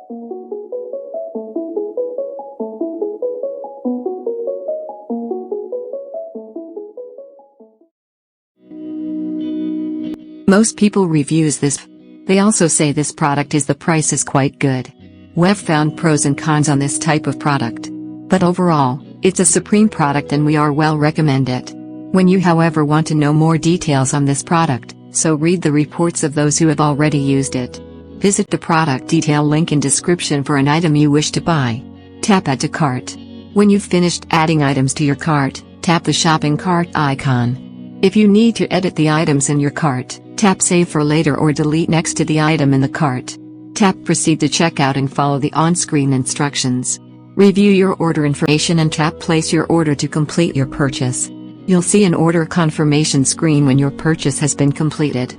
Most people reviews this. They also say this product the price is quite good. We've found pros and cons on this type of product. But overall, it's a supreme product and we are well recommend it. When you however want to know more details on this product, so read the reports of those who have already used it. Visit the product detail link in description for an item you wish to buy. Tap Add to Cart. When you've finished adding items to your cart, tap the shopping cart icon. If you need to edit the items in your cart, tap Save for later or delete next to the item in the cart. Tap Proceed to checkout and follow the on-screen instructions. Review your order information and tap Place your order to complete your purchase. You'll see an order confirmation screen when your purchase has been completed.